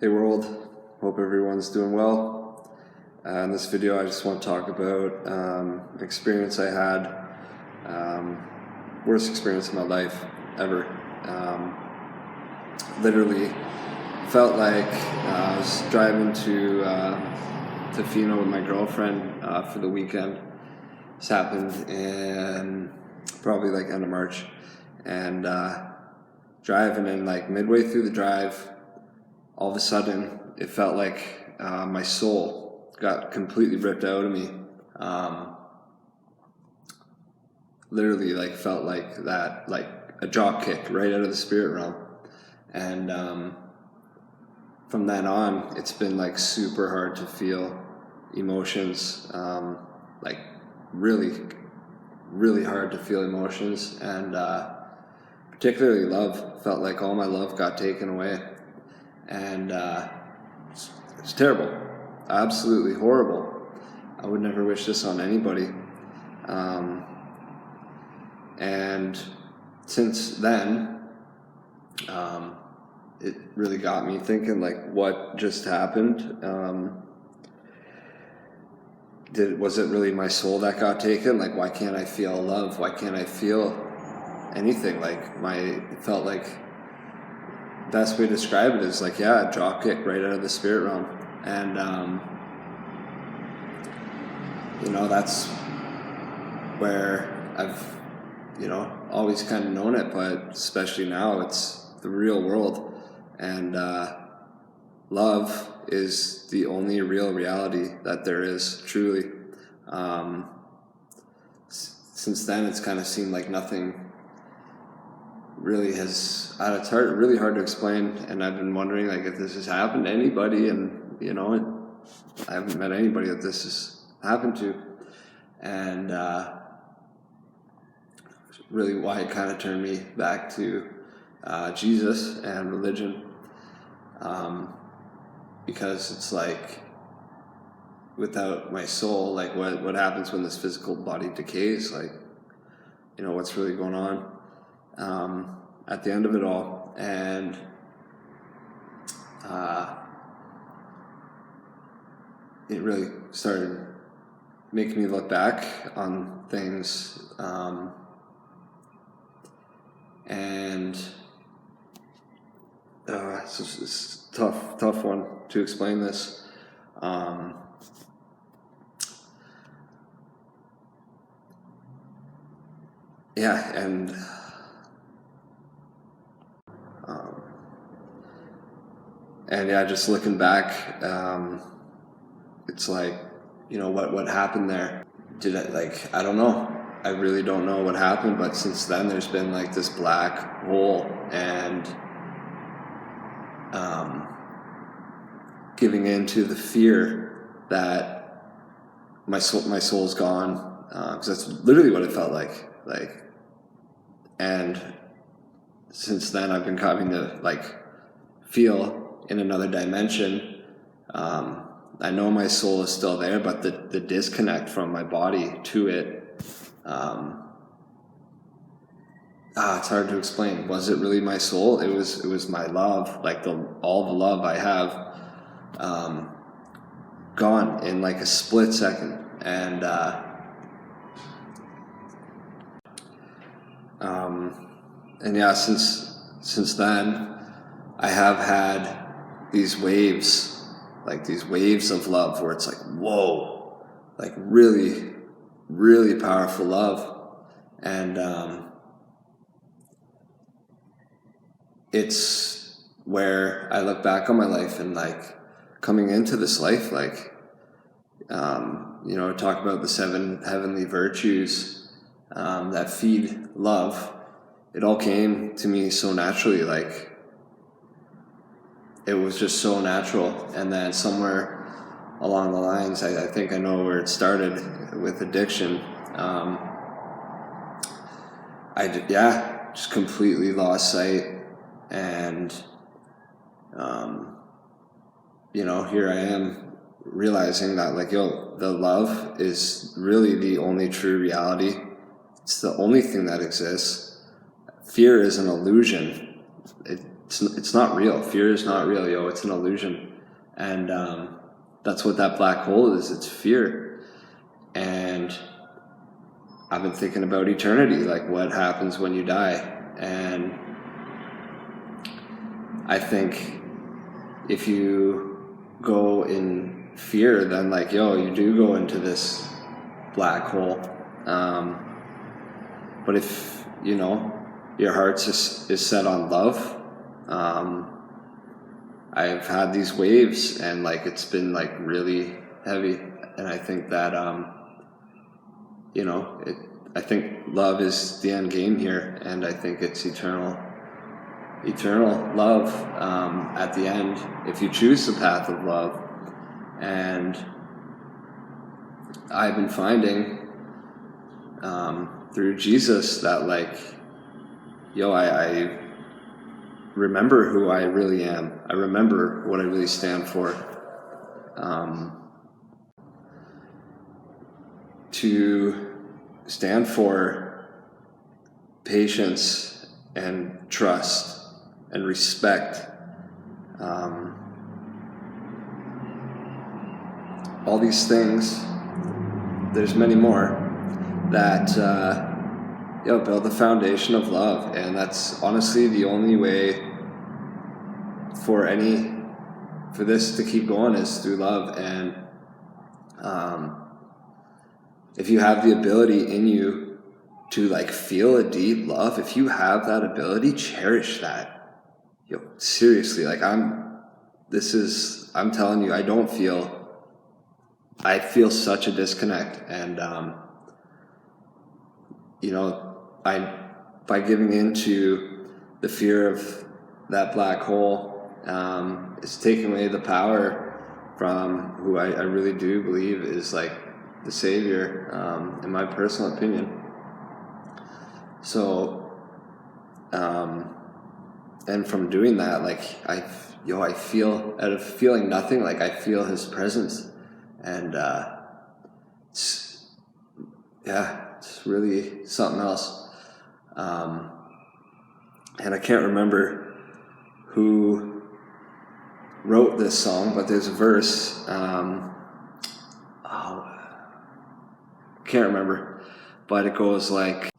Hey world, hope everyone's doing well. In this video I just want to talk about an experience I had, worst experience of my life ever. Literally felt like I was driving to Fino with my girlfriend for the weekend. This happened in probably like end of March, and driving, and like midway through the drive, all of a sudden, it felt like my soul got completely ripped out of me. Literally, like, felt like that, like a drop kick right out of the spirit realm. And from then on, it's been like super hard to feel emotions, like really, really hard to feel emotions, and particularly love. Felt like all my love got taken away. And it's terrible, absolutely horrible. I would never wish this on anybody. And since then, it really got me thinking, like, what just happened? Was it really my soul that got taken? Like, why can't I feel love? Why can't I feel anything? Like, it felt like, best way to describe it is like, yeah, a drop kick right out of the spirit realm. And that's where I've always kind of known it, but especially now it's the real world. And love is the only real reality that there is, truly. Since then, it's kind of seemed like nothing really has, it's really hard to explain, and I've been wondering, like, if this has happened to anybody, and I haven't met anybody that this has happened to, and really why it kind of turned me back to Jesus and religion, because it's like, without my soul, like, what happens when this physical body decays? Like, what's really going on at the end of it all? And it really started making me look back on things, and it's a tough one to explain this. Just looking back, it's like, what happened there? I don't know. I really don't know what happened, but since then there's been like this black hole, and giving in to the fear that my soul's gone, because that's literally what it felt like. And since then I've been having to feel in another dimension. I know my soul is still there, but the disconnect from my body to it, it's hard to explain. Was it really my soul? It was my love, like all the love I have, gone in like a split second. And since then, I have had these waves of love where it's like, whoa, like really, really powerful love. And it's where I look back on my life, and like coming into this life, talk about the 7 heavenly virtues that feed love. It all came to me so naturally, like it was just so natural. And then somewhere along the lines, I think I know where it started with addiction. Just completely lost sight, and here I am realizing that, like, the love is really the only true reality. It's the only thing that exists. Fear is an illusion. It it's not real. Fear is not real, yo. It's an illusion. And that's what that black hole is. It's fear. And I've been thinking about eternity, like what happens when you die. And I think if you go in fear, then like, yo, you do go into this black hole. But if, you know, your heart is set on love, I've had these waves and like it's been like really heavy. And I think that, you know, I think love is the end game here, and I think it's eternal love at the end, if you choose the path of love. And I've been finding through Jesus that like, yo, I remember who I really am. I remember what I really stand for. To stand for patience and trust and respect. All these things, there's many more that build the foundation of love. And that's honestly the only way for this to keep going is through love. And if you have the ability in you to like feel a deep love, if you have that ability, cherish that. Yo, seriously, like I'm telling you, I feel such a disconnect. And you know, by giving into the fear of that black hole, it's taking away the power from who I really do believe is like the Savior, in my personal opinion. So, and from doing that, like I feel, out of feeling nothing, like I feel His presence, and it's really something else. And I can't remember who wrote this song, but there's a verse. Can't remember, but it goes like,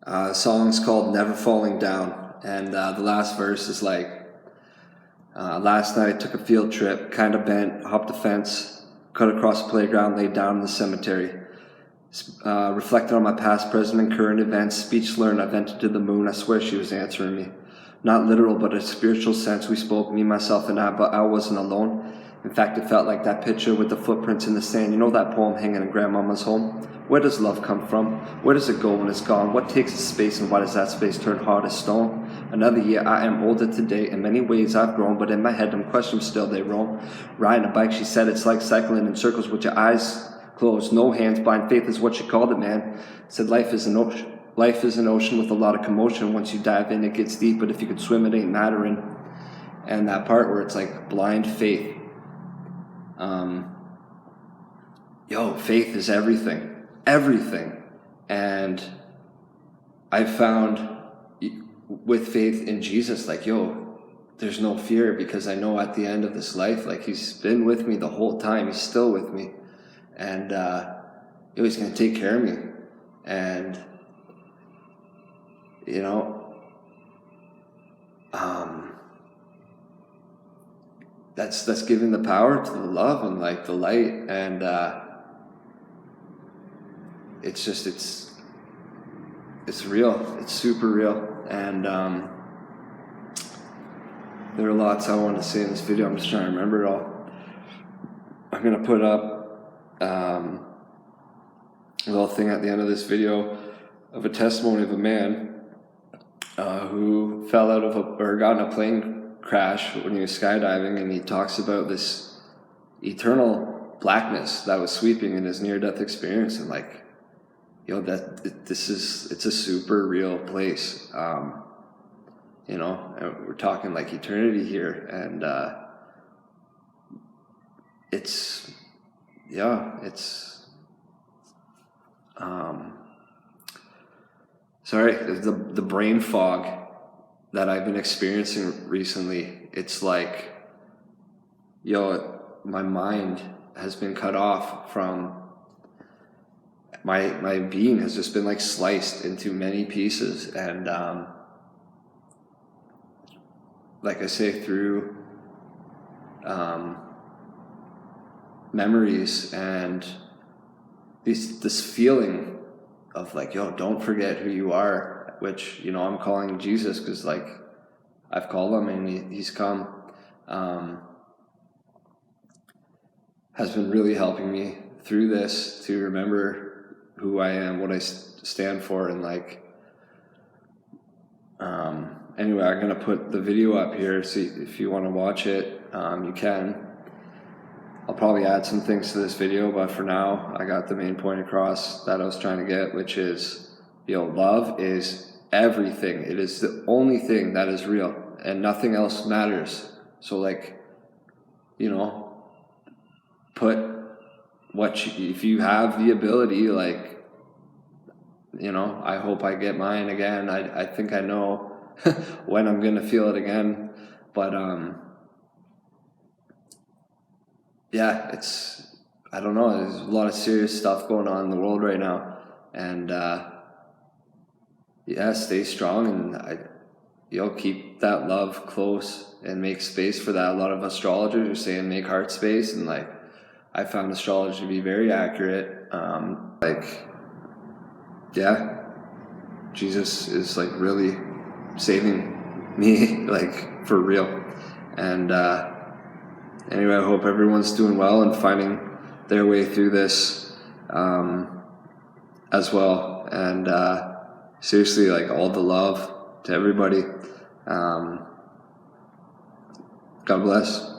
the song's called Never Falling Down, and the last verse is like, last night I took a field trip, kinda bent, hopped the fence, cut across the playground, laid down in the cemetery, reflected on my past, present, and current events, speech learned, I vented to the moon, I swear she was answering me. Not literal, but a spiritual sense we spoke, me, myself, and I, but I wasn't alone. In fact, it felt like that picture with the footprints in the sand. You know that poem hanging in Grandmama's home? Where does love come from? Where does it go when it's gone? What takes its space, and why does that space turn hard as stone? Another year, I am older today. In many ways I've grown, but in my head them questions still they roam. Riding a bike, she said, it's like cycling in circles with your eyes closed. No hands, blind faith is what she called it, man. Said life is an ocean. Life is an ocean with a lot of commotion. Once you dive in, it gets deep, but if you could swim, it ain't mattering. And that part where it's like blind faith. Faith is everything. Everything. And I found with faith in Jesus, like, there's no fear, because I know at the end of this life, like, He's been with me the whole time. He's still with me. And He's going to take care of me. And that's giving the power to the love and like the light, and it's real. It's super real. And there are lots I want to say in this video. I'm just trying to remember it all. I'm gonna put up a little thing at the end of this video of a testimony of a man who fell out of or got in a plane crash when he was skydiving, and he talks about this eternal blackness that was sweeping in his near-death experience, and like, it's a super real place. We're talking like eternity here, and sorry, the brain fog that I've been experiencing recently, it's like, my mind has been cut off from my being has just been like sliced into many pieces, and like I say, through memories and this feeling of like, don't forget who you are, which, I'm calling Jesus, because like I've called him and he's come, has been really helping me through this to remember who I am, what I stand for, and like, anyway, I'm gonna put the video up here, so if you want to watch it, you can. I'll probably add some things to this video, but for now, I got the main point across that I was trying to get, which is, love is everything. It is the only thing that is real, and nothing else matters. So like, put if you have the ability, like, I hope I get mine again. I think I know when I'm gonna feel it again, but yeah, I don't know, there's a lot of serious stuff going on in the world right now, and stay strong, and keep that love close and make space for that. A lot of astrologers are saying make heart space, and like, I found astrology to be very accurate. Jesus is like really saving me, like for real. And anyway, I hope everyone's doing well and finding their way through this as well. And seriously, like, all the love to everybody. God bless.